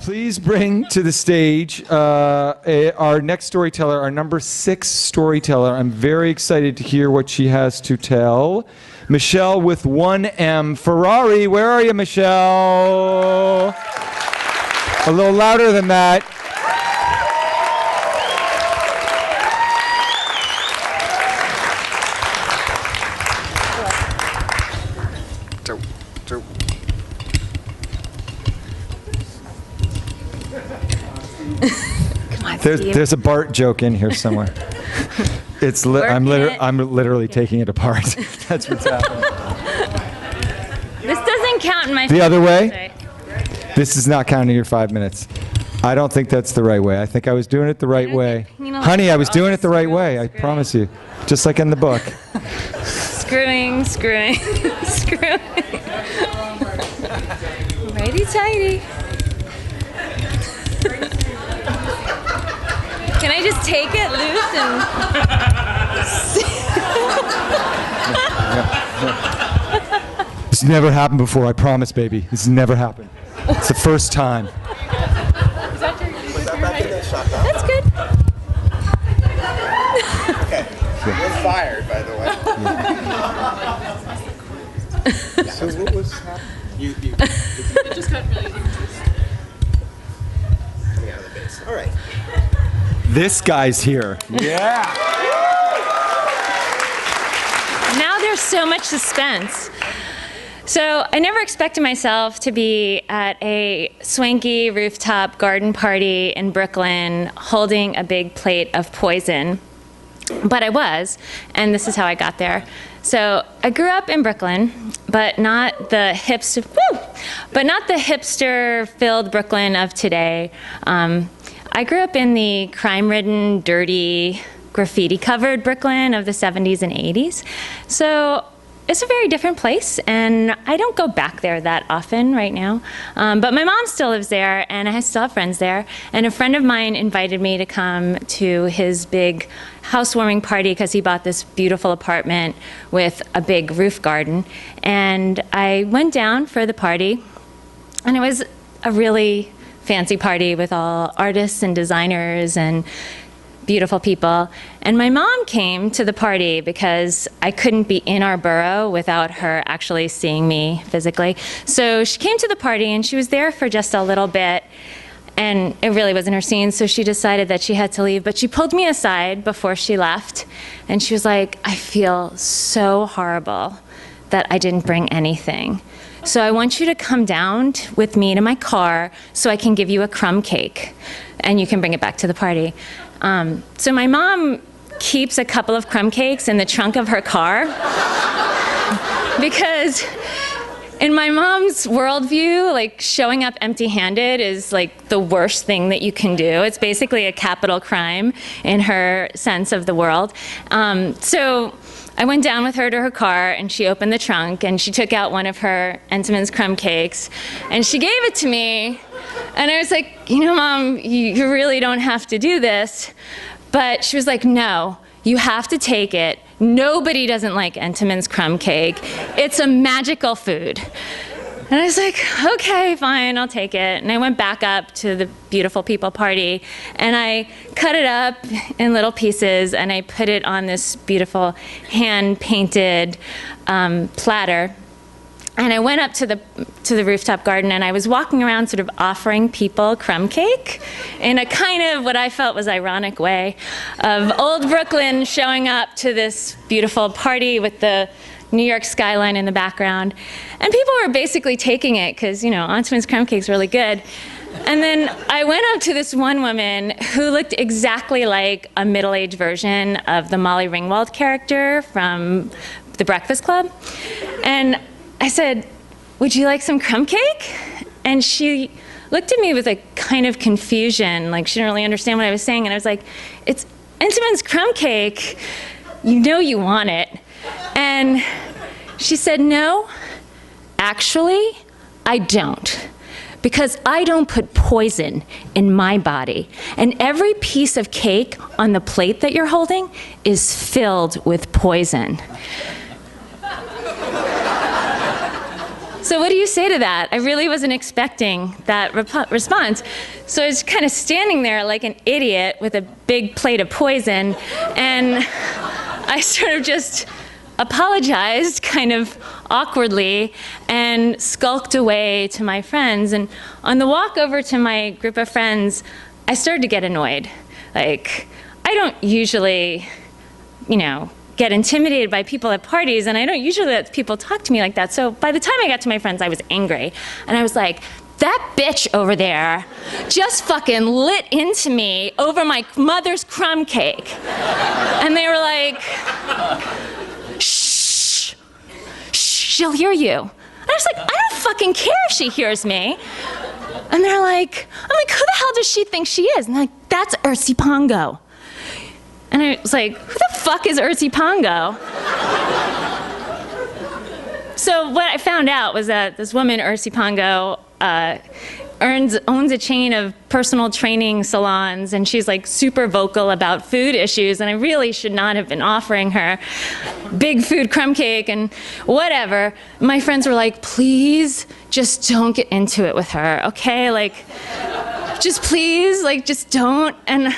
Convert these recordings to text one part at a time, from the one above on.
Please bring to the stage our next storyteller, our number 6 storyteller. I'm very excited to hear what she has to tell. Michelle with 1 M. Ferrari, where are you, Michelle? A little louder than that. There's a Bart joke in here somewhere. I'm literally taking it apart. That's what's happening. This doesn't count in my. The other way? This is not counting your 5 minutes. I don't think that's the right way. I think I was doing it the right way. Honey, I was doing it the right way. I promise you. Just like in the book. Screwing. Righty-tighty. Can I just take it loose and... This never happened before, I promise, baby. This has never happened. It's the first time. Was that back in the shot? That's good. Okay. You're fired, by the way. So what was happening? It just got really coming out of the base. All right. This guy's here. Yeah. Now there's so much suspense. So I never expected myself to be at a swanky rooftop garden party in Brooklyn holding a big plate of poison. But I was, and this is how I got there. So I grew up in Brooklyn, but not the hipster-filled Brooklyn of today. I grew up in the crime-ridden, dirty, graffiti-covered Brooklyn of the 70s and 80s. So it's a very different place, and I don't go back there that often right now. But my mom still lives there, and I still have friends there. And a friend of mine invited me to come to his big housewarming party because he bought this beautiful apartment with a big roof garden. And I went down for the party, and it was a really fancy party with all artists and designers and beautiful people. And my mom came to the party because I couldn't be in our borough without her actually seeing me physically. So she came to the party and she was there for just a little bit, and it really wasn't her scene, so she decided that she had to leave. But she pulled me aside before she left, and she was like, I feel so horrible that I didn't bring anything. So I want you to come down with me to my car so I can give you a crumb cake, and you can bring it back to the party. So my mom keeps a couple of crumb cakes in the trunk of her car because in my mom's worldview, like, showing up empty-handed is like the worst thing that you can do. It's basically a capital crime in her sense of the world. So I went down with her to her car, and she opened the trunk, and she took out one of her Entenmann's crumb cakes, and she gave it to me. And I was like, you know, Mom, you really don't have to do this. But she was like, no, you have to take it. Nobody doesn't like Entenmann's crumb cake. It's a magical food. And I was like, okay, fine, I'll take it. And I went back up to the beautiful people party, and I cut it up in little pieces, and I put it on this beautiful hand-painted platter. And I went up to the rooftop garden, and I was walking around sort of offering people crumb cake in a kind of what I felt was ironic way of old Brooklyn showing up to this beautiful party with the New York skyline in the background. And people were basically taking it because, you know, Entenmann's crumb cake's really good. And then I went up to this one woman who looked exactly like a middle-aged version of the Molly Ringwald character from The Breakfast Club. And I said, would you like some crumb cake? And she looked at me with a kind of confusion, like she didn't really understand what I was saying. And I was like, it's Entenmann's crumb cake. You know you want it. And she said, no, actually, I don't. Because I don't put poison in my body. And every piece of cake on the plate that you're holding is filled with poison. So what do you say to that? I really wasn't expecting that response. So I was kind of standing there like an idiot with a big plate of poison, and I sort of just apologized kind of awkwardly and skulked away to my friends. And on the walk over to my group of friends, I started to get annoyed. Like, I don't usually, get intimidated by people at parties, and I don't usually let people talk to me like that. So by the time I got to my friends, I was angry. And I was like, that bitch over there just fucking lit into me over my mother's crumb cake. And they were like, shh, she'll hear you. And I was like, I don't fucking care if she hears me. And they're like, I'm like, who the hell does she think she is? And they're like, that's Ursi Pongo. And I was like, who the fuck is Ursi Pongo? So what I found out was that this woman, Ursi Pongo, owns a chain of personal training salons, and she's like super vocal about food issues, and I really should not have been offering her big food crumb cake and whatever. My friends were like, please just don't get into it with her, okay? Like, just please, like, just don't. And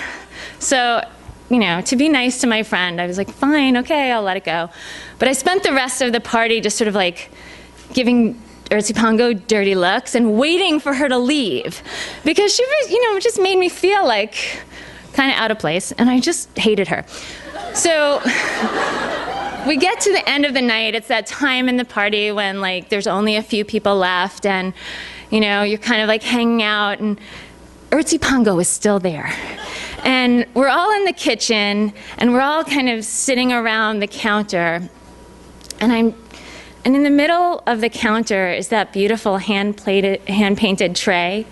so, to be nice to my friend, I was like, fine, okay, I'll let it go. But I spent the rest of the party just sort of like giving Ursi Pongo dirty looks and waiting for her to leave, because she was, just made me feel like kind of out of place, and I just hated her. So we get to the end of the night. It's that time in the party when like there's only a few people left, and you're kind of like hanging out, and Ursi Pongo is still there. And we're all in the kitchen, and we're all kind of sitting around the counter, and in the middle of the counter is that beautiful hand-painted tray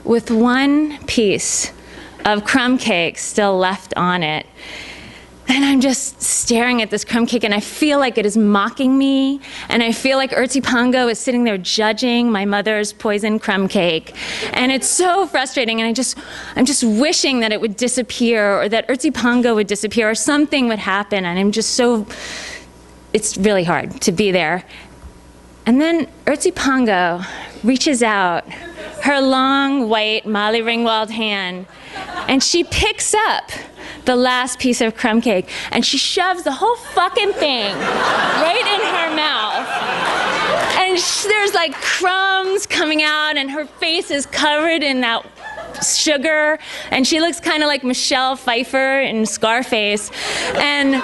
with one piece of crumb cake still left on it. And I'm just staring at this crumb cake, and I feel like it is mocking me, and I feel like Ursi Pongo is sitting there judging my mother's poisoned crumb cake. And it's so frustrating, and I'm just wishing that it would disappear, or that Ursi Pongo would disappear, or something would happen, and I'm just so, it's really hard to be there. And then Ursi Pongo reaches out her long, white, Molly Ringwald hand, and she picks up the last piece of crumb cake, and she shoves the whole fucking thing right in her mouth. And there's like crumbs coming out, and her face is covered in that sugar, and she looks kind of like Michelle Pfeiffer in Scarface. And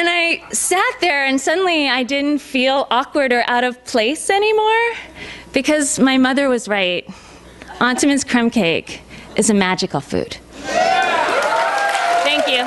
I sat there, and suddenly I didn't feel awkward or out of place anymore, because my mother was right. Aunt Tim's crumb cake is a magical food. Thank you.